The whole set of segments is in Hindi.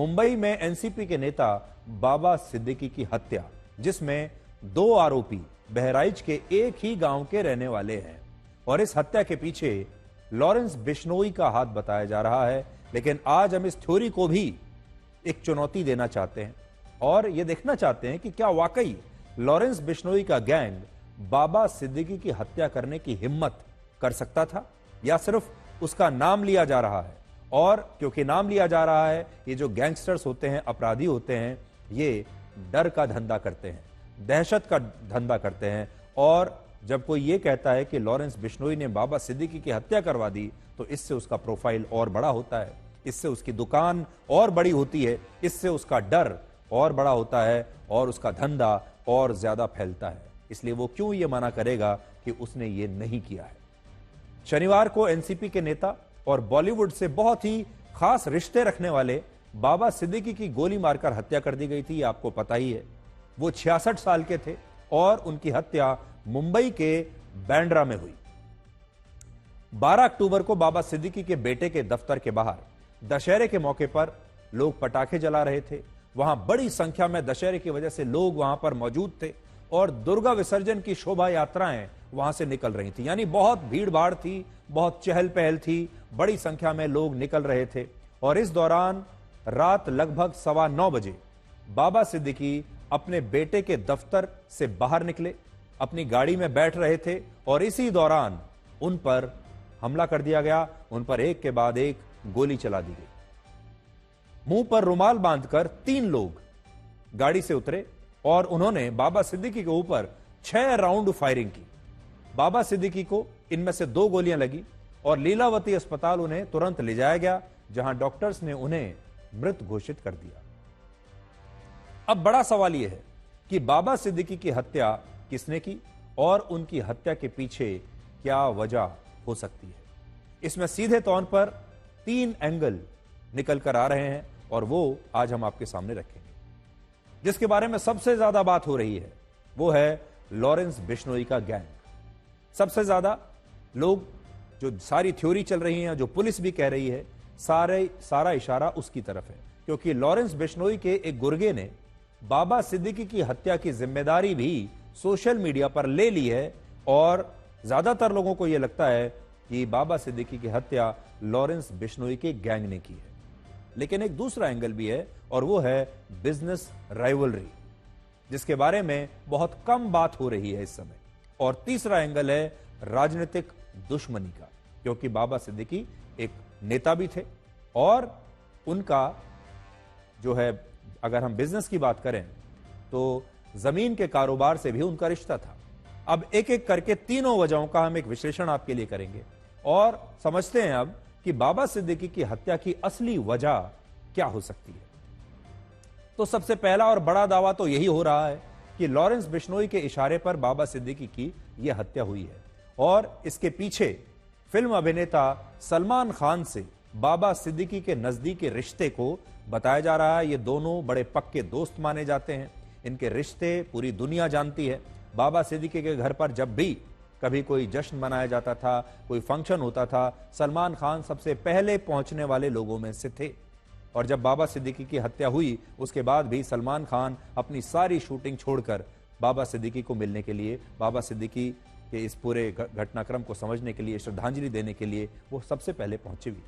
मुंबई में एनसीपी के नेता बाबा सिद्दीकी की हत्या, जिसमें 2 आरोपी बहराइच के एक ही गांव के रहने वाले हैं और इस हत्या के पीछे लॉरेंस बिश्नोई का हाथ बताया जा रहा है। लेकिन आज हम इस थ्योरी को भी एक चुनौती देना चाहते हैं और यह देखना चाहते हैं कि क्या वाकई लॉरेंस बिश्नोई का गैंग बाबा सिद्दीकी की हत्या करने की हिम्मत कर सकता था या सिर्फ उसका नाम लिया जा रहा है। और क्योंकि नाम लिया जा रहा है, ये जो गैंगस्टर्स होते हैं, अपराधी होते हैं, ये डर का धंधा करते हैं, दहशत का धंधा करते हैं। और जब कोई ये कहता है कि लॉरेंस बिश्नोई ने बाबा सिद्दीकी की हत्या करवा दी, तो इससे उसका प्रोफाइल और बड़ा होता है, इससे उसकी दुकान और बड़ी होती है, इससे उसका डर और बड़ा होता है और उसका धंधा और ज्यादा फैलता है। इसलिए वो क्यों ये मना करेगा कि उसने ये नहीं किया है। शनिवार को एनसीपी के नेता और बॉलीवुड से बहुत ही खास रिश्ते रखने वाले बाबा सिद्दीकी की गोली मारकर हत्या कर दी गई थी, ये आपको पता ही है। वो 66 साल के थे और उनकी हत्या मुंबई के बांद्रा में हुई। 12 अक्टूबर को बाबा सिद्दीकी के बेटे के दफ्तर के बाहर दशहरे के मौके पर लोग पटाखे जला रहे थे। वहां बड़ी संख्या में दशहरे की वजह से लोग वहां पर मौजूद थे और दुर्गा विसर्जन की शोभा यात्राएं वहां से निकल रही थी। यानी बहुत भीड़ भाड़ थी, बहुत चहल पहल थी, बड़ी संख्या में लोग निकल रहे थे। और इस दौरान रात लगभग 9:15 बजे बाबा सिद्दीकी अपने बेटे के दफ्तर से बाहर निकले, अपनी गाड़ी में बैठ रहे थे और इसी दौरान उन पर हमला कर दिया गया। उन पर एक के बाद एक गोली चला दी गई। मुंह पर रुमाल बांधकर 3 लोग गाड़ी से उतरे और उन्होंने बाबा सिद्दीकी के ऊपर 6 राउंड फायरिंग की। बाबा सिद्दीकी को इनमें से 2 गोलियां लगी और लीलावती अस्पताल उन्हें तुरंत ले जाया गया, जहां डॉक्टर्स ने उन्हें मृत घोषित कर दिया। अब बड़ा सवाल यह है कि बाबा सिद्दीकी की हत्या किसने की और उनकी हत्या के पीछे क्या वजह हो सकती है। इसमें सीधे तौर पर 3 एंगल निकल कर आ रहे हैं और वो आज हम आपके सामने रखेंगे। जिसके बारे में सबसे ज्यादा बात हो रही है वो है लॉरेंस बिश्नोई का गैंग। सबसे ज्यादा लोग, जो सारी थ्योरी चल रही है, जो पुलिस भी कह रही है, सारा इशारा उसकी तरफ है, क्योंकि लॉरेंस बिश्नोई के एक गुर्गे ने बाबा सिद्दीकी की हत्या की जिम्मेदारी भी सोशल मीडिया पर ले ली है और ज्यादातर लोगों को यह लगता है कि बाबा सिद्दीकी की हत्या लॉरेंस बिश्नोई के गैंग ने की है। लेकिन एक दूसरा एंगल भी है और वो है बिजनेस राइवलरी, जिसके बारे में बहुत कम बात हो रही है इस समय। और तीसरा एंगल है राजनीतिक दुश्मनी का, क्योंकि बाबा सिद्दीकी एक नेता भी थे और उनका जो है, अगर हम बिजनेस की बात करें तो जमीन के कारोबार से भी उनका रिश्ता था। अब एक एक करके तीनों वजहों का हम एक विश्लेषण आपके लिए करेंगे और समझते हैं अब कि बाबा सिद्दीकी की हत्या की असली वजह क्या हो सकती है। तो सबसे पहला और बड़ा दावा तो यही हो रहा है कि लॉरेंस बिश्नोई के इशारे पर बाबा सिद्दीकी की यह हत्या हुई है और इसके पीछे फिल्म अभिनेता सलमान खान से बाबा सिद्दीकी के नजदीकी रिश्ते को बताया जा रहा है। ये दोनों बड़े पक्के दोस्त माने जाते हैं, इनके रिश्ते पूरी दुनिया जानती है। बाबा सिद्दीकी के घर पर जब भी कभी कोई जश्न मनाया जाता था, कोई फंक्शन होता था, सलमान खान सबसे पहले पहुंचने वाले लोगों में से थे। और जब बाबा सिद्दीकी की हत्या हुई उसके बाद भी सलमान खान अपनी सारी शूटिंग छोड़कर बाबा सिद्दीकी को मिलने के लिए, बाबा सिद्दीकी के इस पूरे घटनाक्रम को समझने के लिए, श्रद्धांजलि देने के लिए वो सबसे पहले पहुंचे भी।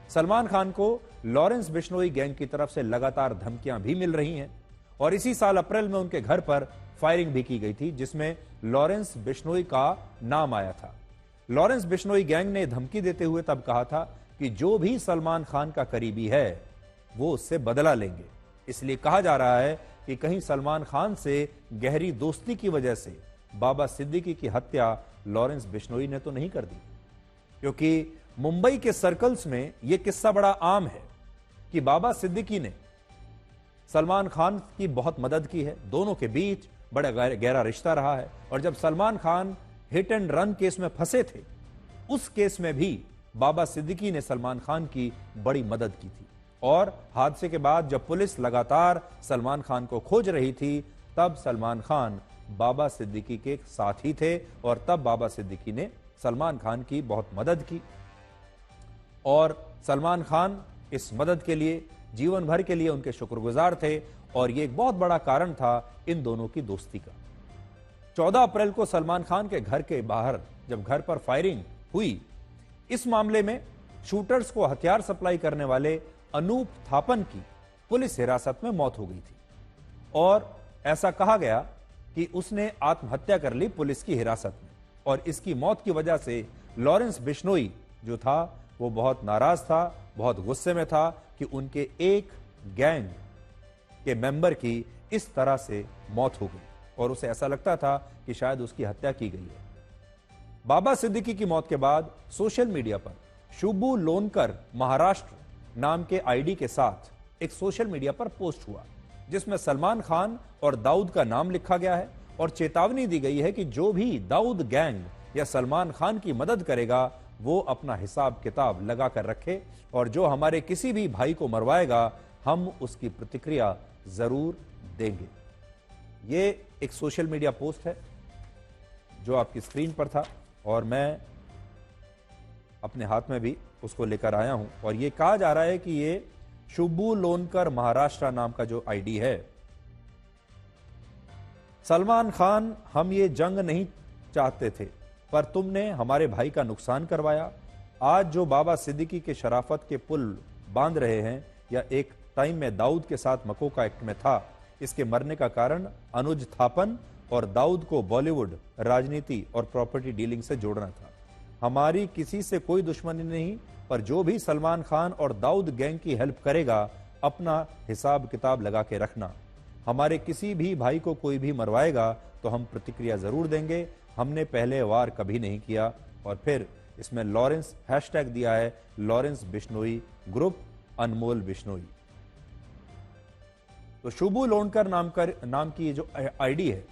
सलमान खान को लॉरेंस बिश्नोई गैंग की तरफ से लगातार धमकियां भी मिल रही हैं और इसी साल अप्रैल में उनके घर पर फायरिंग भी की गई थी, जिसमें लॉरेंस बिश्नोई का नाम आया था। लॉरेंस बिश्नोई गैंग ने धमकी देते हुए तब कहा था कि जो भी सलमान खान का करीबी है वो उससे बदला लेंगे। इसलिए कहा जा रहा है कि कहीं सलमान खान से गहरी दोस्ती की वजह से बाबा सिद्दीकी की हत्या लॉरेंस बिश्नोई ने तो नहीं कर दी, क्योंकि मुंबई के सर्कल्स में यह किस्सा बड़ा आम है कि बाबा सिद्दीकी ने सलमान खान की बहुत मदद की है, दोनों के बीच बड़ा गहरा रिश्ता रहा है। और जब Salman Khan hit and run case में फंसे थे, उस केस में भी बाबा सिद्दीकी ने सलमान खान की बड़ी मदद की थी। और हादसे के बाद जब पुलिस लगातार सलमान खान को खोज रही थी, तब सलमान खान बाबा सिद्दीकी के साथ ही थे और तब बाबा सिद्दीकी ने सलमान खान की बहुत मदद की। और सलमान खान इस मदद के लिए जीवन भर के लिए उनके शुक्रगुजार थे और ये एक बहुत बड़ा कारण था इन दोनों की दोस्ती का। 14 अप्रैल को सलमान खान के घर के बाहर जब घर पर फायरिंग हुई, इस मामले में शूटर्स को हथियार सप्लाई करने वाले अनूप थापन की पुलिस हिरासत में मौत हो गई थी और ऐसा कहा गया कि उसने आत्महत्या कर ली पुलिस की हिरासत में। और इसकी मौत की वजह से लॉरेंस बिश्नोई जो था वो बहुत नाराज था, बहुत गुस्से में था कि उनके एक गैंग के मेंबर की इस तरह से मौत हो गई और उसे ऐसा लगता था कि शायद उसकी हत्या की गई है। बाबा सिद्दीकी की मौत के बाद सोशल मीडिया पर शुभू लोनकर महाराष्ट्र नाम के आईडी के साथ एक सोशल मीडिया पर पोस्ट हुआ जिसमें सलमान खान और दाऊद का नाम लिखा गया है और चेतावनी दी गई है कि जो भी दाऊद गैंग या सलमान खान की मदद करेगा वो अपना हिसाब किताब लगा कर रखे और जो हमारे किसी भी भाई को मरवाएगा हम उसकी प्रतिक्रिया जरूर देंगे। ये एक सोशल मीडिया पोस्ट है जो आपकी स्क्रीन पर था और मैं अपने हाथ में भी उसको लेकर आया हूं और ये कहा जा रहा है कि ये शुभू लोनकर महाराष्ट्र नाम का जो आईडी है। सलमान खान, हम ये जंग नहीं चाहते थे पर तुमने हमारे भाई का नुकसान करवाया। आज जो बाबा सिद्दीकी के शराफत के पुल बांध रहे हैं या एक टाइम में दाऊद के साथ मकोका एक्ट में था, इसके मरने का कारण अनुज थापन और दाऊद को बॉलीवुड, राजनीति और प्रॉपर्टी डीलिंग से जोड़ना था। हमारी किसी से कोई दुश्मनी नहीं, पर जो भी सलमान खान और दाऊद गैंग की हेल्प करेगा अपना हिसाब किताब लगा के रखना। हमारे किसी भी भाई को कोई भी मरवाएगा तो हम प्रतिक्रिया जरूर देंगे। हमने पहले वार कभी नहीं किया। और फिर इसमें लॉरेंस हैशटैग दिया है, लॉरेंस बिश्नोई ग्रुप, अनमोल बिश्नोई। तो शुभू लोनकर नाम की जो आईडी है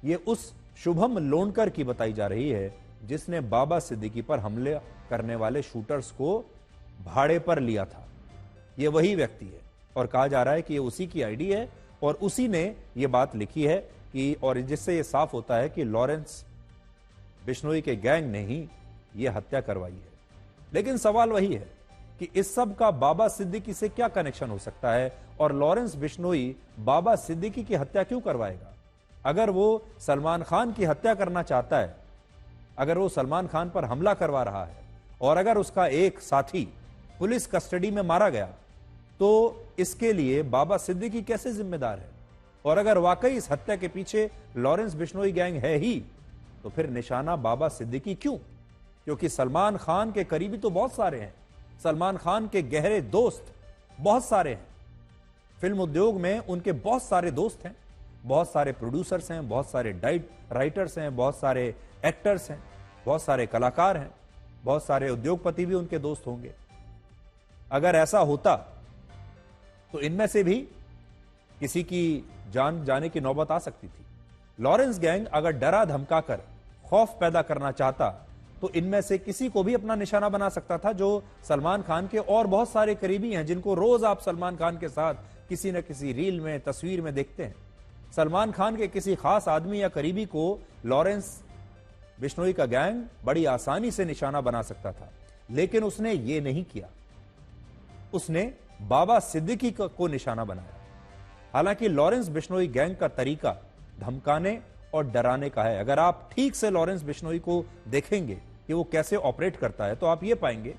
ये उस शुभम लोनकर की बताई जा रही है जिसने बाबा सिद्दीकी पर हमले करने वाले शूटर्स को भाड़े पर लिया था। यह वही व्यक्ति है और कहा जा रहा है कि ये उसी की आईडी है और उसी ने यह बात लिखी है कि, और जिससे यह साफ होता है कि लॉरेंस बिश्नोई के गैंग ने ही यह हत्या करवाई है। लेकिन सवाल वही है कि इस सब का बाबा सिद्दीकी से क्या कनेक्शन हो सकता है और लॉरेंस बिश्नोई बाबा सिद्दीकी की हत्या क्यों करवाएगा? अगर वो सलमान खान की हत्या करना चाहता है, अगर वो सलमान खान पर हमला करवा रहा है और अगर उसका एक साथी पुलिस कस्टडी में मारा गया तो इसके लिए बाबा सिद्दीकी कैसे जिम्मेदार है? और अगर वाकई इस हत्या के पीछे लॉरेंस बिश्नोई गैंग है ही तो फिर निशाना बाबा सिद्दीकी क्यों? क्योंकि सलमान खान के करीबी तो बहुत सारे हैं, सलमान खान के गहरे दोस्त बहुत सारे हैं, फिल्म उद्योग में उनके बहुत सारे दोस्त हैं, बहुत सारे प्रोड्यूसर्स हैं, बहुत सारे राइटर्स हैं, बहुत सारे एक्टर्स हैं, बहुत सारे कलाकार हैं, बहुत सारे उद्योगपति भी उनके दोस्त होंगे। अगर ऐसा होता तो इनमें से भी किसी की जान जाने की नौबत आ सकती थी। लॉरेंस गैंग अगर डरा धमकाकर खौफ पैदा करना चाहता तो इनमें से किसी को भी अपना निशाना बना सकता था, जो सलमान खान के और बहुत सारे करीबी हैं जिनको रोज आप सलमान खान के साथ किसी न किसी रील में, तस्वीर में देखते हैं। सलमान खान के किसी खास आदमी या करीबी को लॉरेंस बिश्नोई का गैंग बड़ी आसानी से निशाना बना सकता था, लेकिन उसने ये नहीं किया। उसने बाबा सिद्दीकी को निशाना बनाया। हालांकि लॉरेंस बिश्नोई गैंग का तरीका धमकाने और डराने का है। अगर आप ठीक से लॉरेंस बिश्नोई को देखेंगे कि वो कैसे ऑपरेट करता है तो आप ये पाएंगे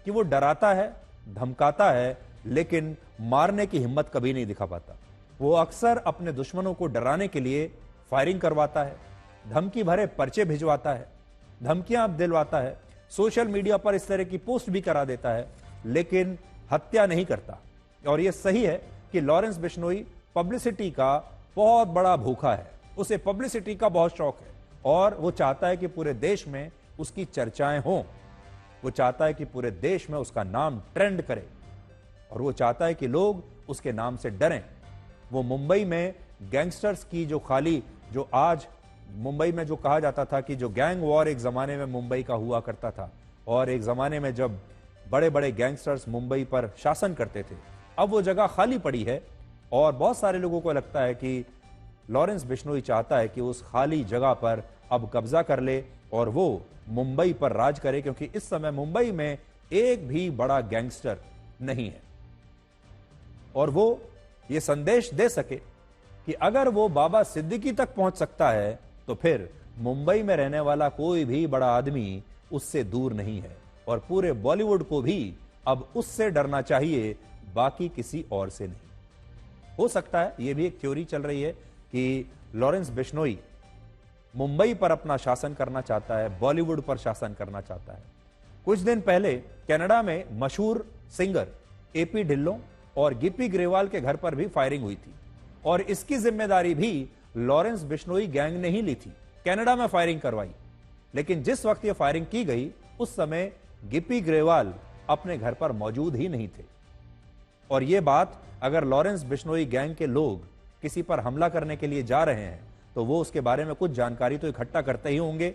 कि वो डराता है, धमकाता है, लेकिन मारने की हिम्मत कभी नहीं दिखा पाता। वो अक्सर अपने दुश्मनों को डराने के लिए फायरिंग करवाता है, धमकी भरे पर्चे भिजवाता है, धमकियां दिलवाता है, सोशल मीडिया पर इस तरह की पोस्ट भी करा देता है, लेकिन हत्या नहीं करता। और यह सही है कि लॉरेंस बिश्नोई पब्लिसिटी का बहुत बड़ा भूखा है, उसे पब्लिसिटी का बहुत शौक है और वो चाहता है कि पूरे देश में उसकी चर्चाएं हों, वो चाहता है कि पूरे देश में उसका नाम ट्रेंड करे और वो चाहता है कि लोग उसके नाम से डरें। वो मुंबई में गैंगस्टर्स की जो आज मुंबई में जो कहा जाता था कि जो गैंग वॉर एक जमाने में मुंबई का हुआ करता था और एक जमाने में जब बड़े बड़े गैंगस्टर्स मुंबई पर शासन करते थे, अब वो जगह खाली पड़ी है और बहुत सारे लोगों को लगता है कि लॉरेंस बिश्नोई चाहता है कि उस खाली जगह पर अब कब्जा कर ले और वो मुंबई पर राज करे, क्योंकि इस समय मुंबई में एक भी बड़ा गैंगस्टर नहीं है। और वो ये संदेश दे सके कि अगर वो बाबा सिद्दीकी तक पहुंच सकता है तो फिर मुंबई में रहने वाला कोई भी बड़ा आदमी उससे दूर नहीं है, और पूरे बॉलीवुड को भी अब उससे डरना चाहिए, बाकी किसी और से नहीं। हो सकता है, यह भी एक थ्योरी चल रही है कि लॉरेंस बिश्नोई मुंबई पर अपना शासन करना चाहता है, बॉलीवुड पर शासन करना चाहता है। कुछ दिन पहले कनाडा में मशहूर सिंगर एपी ढिल्लों और गिप्पी ग्रेवाल के घर पर भी फायरिंग हुई थी, और इसकी जिम्मेदारी भी लॉरेंस बिश्नोई गैंग ने ही ली थी। कनाडा में फायरिंग करवाई, लेकिन जिस वक्त यह फायरिंग की गई उस समय गिप्पी ग्रेवाल अपने घर पर मौजूद ही नहीं थे। और यह बात अगर लॉरेंस बिश्नोई गैंग के लोग किसी पर हमला करने के लिए जा रहे हैं तो वो उसके बारे में कुछ जानकारी तो इकट्ठा करते ही होंगे,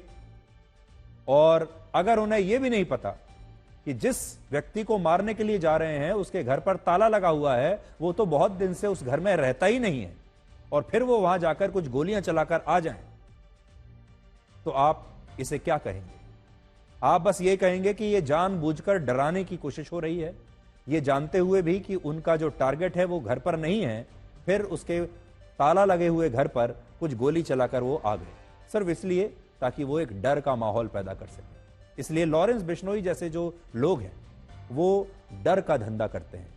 और अगर उन्हें यह भी नहीं पता कि जिस व्यक्ति को मारने के लिए जा रहे हैं उसके घर पर ताला लगा हुआ है, वो तो बहुत दिन से उस घर में रहता ही नहीं है, और फिर वो वहां जाकर कुछ गोलियां चलाकर आ जाएं, तो आप इसे क्या कहेंगे? आप बस ये कहेंगे कि ये जानबूझकर डराने की कोशिश हो रही है, ये जानते हुए भी कि उनका जो टारगेट है वो घर पर नहीं है, फिर उसके ताला लगे हुए घर पर कुछ गोली चलाकर वो आ गए, सिर्फ इसलिए ताकि वो एक डर का माहौल पैदा कर सके। इसलिए लॉरेंस बिश्नोई जैसे जो लोग हैं वो डर का धंधा करते हैं।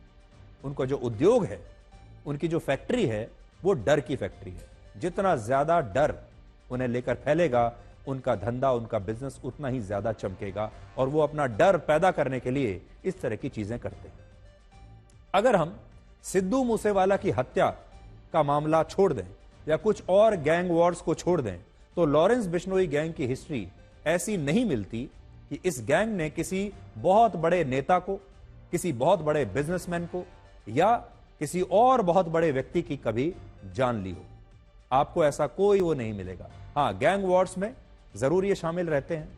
उनको जो उद्योग है, उनकी जो फैक्ट्री है, वो डर की फैक्ट्री है। जितना ज्यादा डर उन्हें लेकर फैलेगा, उनका धंधा, उनका बिजनेस उतना ही ज्यादा चमकेगा, और वो अपना डर पैदा करने के लिए इस तरह की चीजें करते हैं। अगर हम सिद्धू मूसेवाला की हत्या का मामला छोड़ दें या कुछ और गैंग वॉर्स को छोड़ दें, तो लॉरेंस बिश्नोई गैंग की हिस्ट्री ऐसी नहीं मिलती कि इस गैंग ने किसी बहुत बड़े नेता को, किसी बहुत बड़े बिजनेसमैन को या किसी और बहुत बड़े व्यक्ति की कभी जान ली हो। आपको ऐसा कोई वो नहीं मिलेगा। हां, गैंग वॉर्स में जरूर ये शामिल रहते हैं,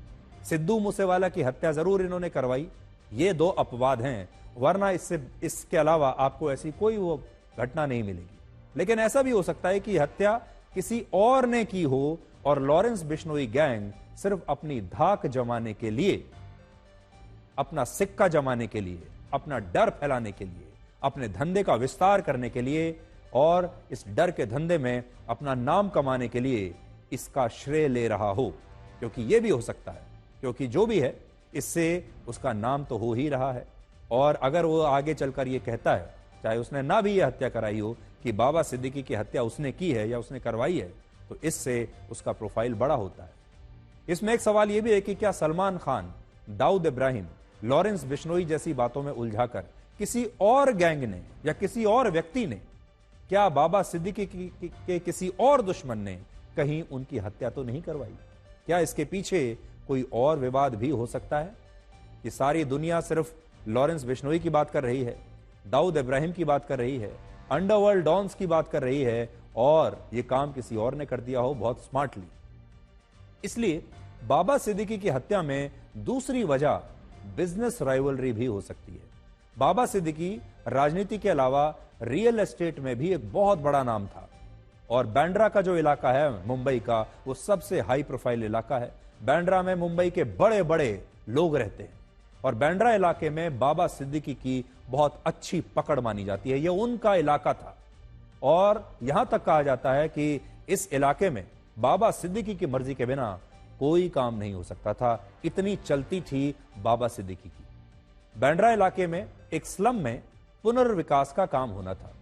सिद्धू मूसेवाला की हत्या जरूर इन्होंने करवाई, ये दो अपवाद हैं, वरना इसके अलावा आपको ऐसी कोई वो घटना नहीं मिलेगी। लेकिन ऐसा भी हो सकता है कि हत्या किसी और ने की हो और लॉरेंस बिश्नोई गैंग सिर्फ अपनी धाक जमाने के लिए, अपना सिक्का जमाने के लिए, अपना डर फैलाने के लिए, अपने धंधे का विस्तार करने के लिए और इस डर के धंधे में अपना नाम कमाने के लिए इसका श्रेय ले रहा हो। क्योंकि यह भी हो सकता है, क्योंकि जो भी है इससे उसका नाम तो हो ही रहा है, और अगर वो आगे चलकर ये कहता है, चाहे उसने ना भी ये हत्या कराई हो, कि बाबा सिद्दीकी की हत्या उसने की है या उसने करवाई है, तो इससे उसका प्रोफाइल बड़ा होता है। इसमें एक सवाल यह भी है कि क्या सलमान खान, दाऊद इब्राहिम, लॉरेंस बिश्नोई जैसी बातों में उलझाकर किसी और गैंग ने या किसी और व्यक्ति ने, क्या बाबा सिद्दीकी के किसी और दुश्मन ने कहीं उनकी हत्या तो नहीं करवाई? क्या इसके पीछे कोई और विवाद भी हो सकता है कि सारी दुनिया सिर्फ लॉरेंस बिश्नोई की बात कर रही है, दाऊद इब्राहिम की बात कर रही है, अंडरवर्ल्ड डॉन्स की बात कर रही है, और यह काम किसी और ने कर दिया हो बहुत स्मार्टली? इसलिए बाबा सिद्दीकी की हत्या में दूसरी वजह बिजनेस राइवलरी भी हो सकती है। बाबा सिद्दीकी राजनीति के अलावा रियल एस्टेट में भी एक बहुत बड़ा नाम था, और बांद्रा का जो इलाका है मुंबई का, वो सबसे हाई प्रोफाइल इलाका है। बांद्रा में मुंबई के बड़े बड़े लोग रहते हैं, और बांद्रा इलाके में बाबा सिद्दीकी की बहुत अच्छी पकड़ मानी जाती है। यह उनका इलाका था, और यहां तक कहा जाता है कि इस इलाके में बाबा सिद्दीकी की मर्जी के बिना कोई काम नहीं हो सकता था, इतनी चलती थी बाबा सिद्दीकी की। बांद्रा इलाके में एक स्लम में पुनर्विकास का काम होना था,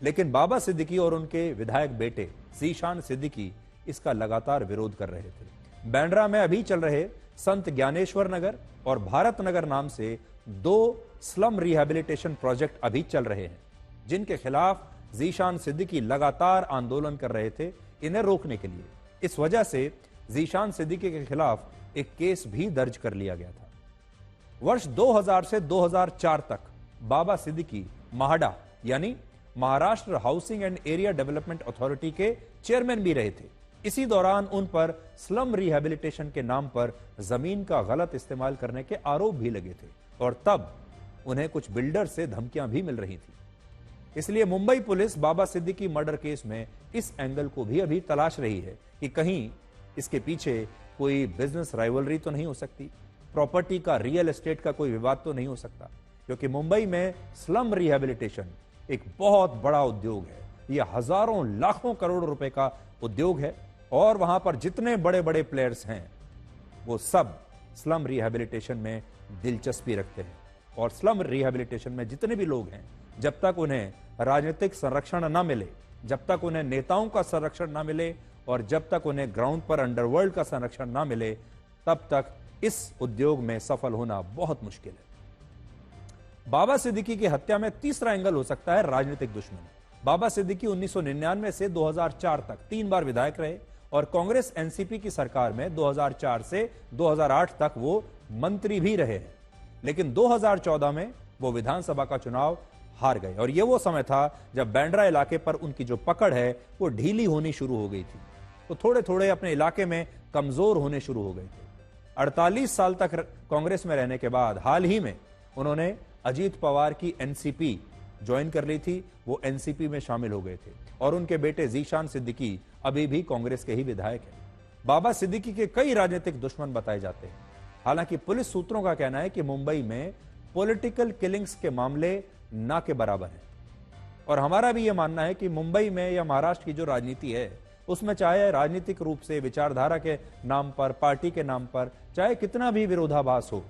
लेकिन बाबा सिद्दीकी और उनके विधायक बेटे ज़ीशान सिद्दीकी इसका लगातार विरोध कर रहे थे। बांद्रा में अभी चल रहे संत ज्ञानेश्वर नगर और भारत नगर नाम से दो स्लम रिहैबिलिटेशन प्रोजेक्ट अभी चल रहे हैं, जिनके खिलाफ ज़ीशान सिद्दीकी लगातार आंदोलन कर रहे थे इन्हें रोकने के लिए। इस वजह से ज़ीशान सिद्दीकी के खिलाफ एक केस भी दर्ज कर लिया गया था। वर्ष 2000 से 2004 तक बाबा सिद्दीकी महाडा यानी Maharashtra housing and area development authority के चेयरमैन भी रहे थे। इसी दौरान उन पर स्लम रिहैबिलिटेशन के नाम पर जमीन का गलत इस्तेमाल करने के आरोप भी लगे थे, और तब उन्हें कुछ बिल्डर से धमकियां भी मिल रही थी। इसलिए मुंबई पुलिस बाबा सिद्दीकी मर्डर केस में इस एंगल को भी अभी तलाश रही है कि कहीं इसके पीछे कोई बिजनेस राइवलरी तो नहीं हो सकती, प्रॉपर्टी का, रियल एस्टेट का कोई विवाद तो नहीं हो सकता, क्योंकि मुंबई में स्लम रिहैबिलिटेशन एक बहुत बड़ा उद्योग है। यह हजारों लाखों करोड़ रुपए का उद्योग है और वहां पर जितने बड़े बड़े प्लेयर्स हैं वो सब स्लम रिहैबिलिटेशन में दिलचस्पी रखते हैं। और स्लम रिहैबिलिटेशन में जितने भी लोग हैं, जब तक उन्हें राजनीतिक संरक्षण ना मिले, जब तक उन्हें नेताओं का संरक्षण ना मिले और जब तक उन्हें ग्राउंड पर अंडरवर्ल्ड का संरक्षण ना मिले, तब तक इस उद्योग में सफल होना बहुत मुश्किल है। बाबा सिद्दीकी की हत्या में तीसरा एंगल हो सकता है राजनीतिक दुश्मनी। बाबा सिद्दीकी 1999 से 2004 तक 3 बार विधायक रहे और कांग्रेस एनसीपी की सरकार में 2004 से 2008 तक वो मंत्री भी रहे हैं। लेकिन 2014 में वो विधानसभा का चुनाव हार गए और ये वो समय था जब बांद्रा इलाके पर उनकी जो पकड़ है वो ढीली होनी शुरू हो गई थी। तो थोड़े थोड़े अपने इलाके में कमजोर होने शुरू हो गए थे। 48 साल तक कांग्रेस में रहने के बाद हाल ही में उन्होंने अजीत पवार की एनसीपी ज्वाइन कर ली थी। वो एनसीपी में शामिल हो गए थे और उनके बेटे जीशान सिद्दीकी अभी भी कांग्रेस के ही विधायक हैं। बाबा सिद्दीकी के कई राजनीतिक दुश्मन बताए जाते हैं। हालांकि पुलिस सूत्रों का कहना है कि मुंबई में पॉलिटिकल किलिंग्स के मामले ना के बराबर हैं और हमारा भी यह मानना है कि मुंबई में या महाराष्ट्र की जो राजनीति है उसमें चाहे राजनीतिक रूप से विचारधारा के नाम पर, पार्टी के नाम पर चाहे कितना भी विरोधाभास हो,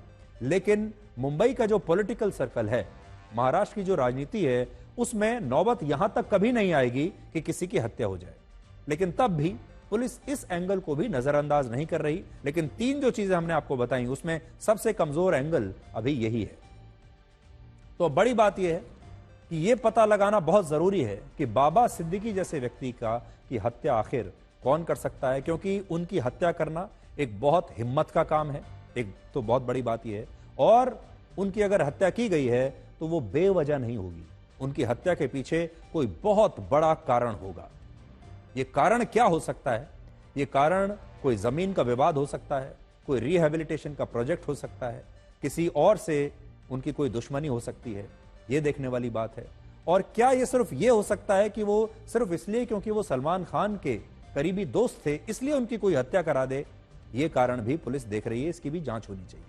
लेकिन मुंबई का जो पॉलिटिकल सर्कल है, महाराष्ट्र की जो राजनीति है, उसमें नौबत यहां तक कभी नहीं आएगी कि किसी की हत्या हो जाए। लेकिन तब भी पुलिस इस एंगल को भी नजरअंदाज नहीं कर रही। लेकिन 3 जो चीजें हमने आपको बताई उसमें सबसे कमजोर एंगल अभी यही है। तो बड़ी बात यह है कि यह पता लगाना बहुत जरूरी है कि बाबा सिद्दीकी जैसे व्यक्ति की हत्या आखिर कौन कर सकता है, क्योंकि उनकी हत्या करना एक बहुत हिम्मत का काम है। एक तो बहुत बड़ी बात यह है, और उनकी अगर हत्या की गई है तो वो बेवजह नहीं होगी। उनकी हत्या के पीछे कोई बहुत बड़ा कारण होगा। ये कारण क्या हो सकता है? ये कारण कोई जमीन का विवाद हो सकता है, कोई रिहैबिलिटेशन का प्रोजेक्ट हो सकता है, किसी और से उनकी कोई दुश्मनी हो सकती है। ये देखने वाली बात है। और क्या ये सिर्फ ये हो सकता है कि वो सिर्फ इसलिए क्योंकि वो सलमान खान के करीबी दोस्त थे इसलिए उनकी कोई हत्या करा दे? ये कारण भी पुलिस देख रही है, इसकी भी जांच होनी चाहिए।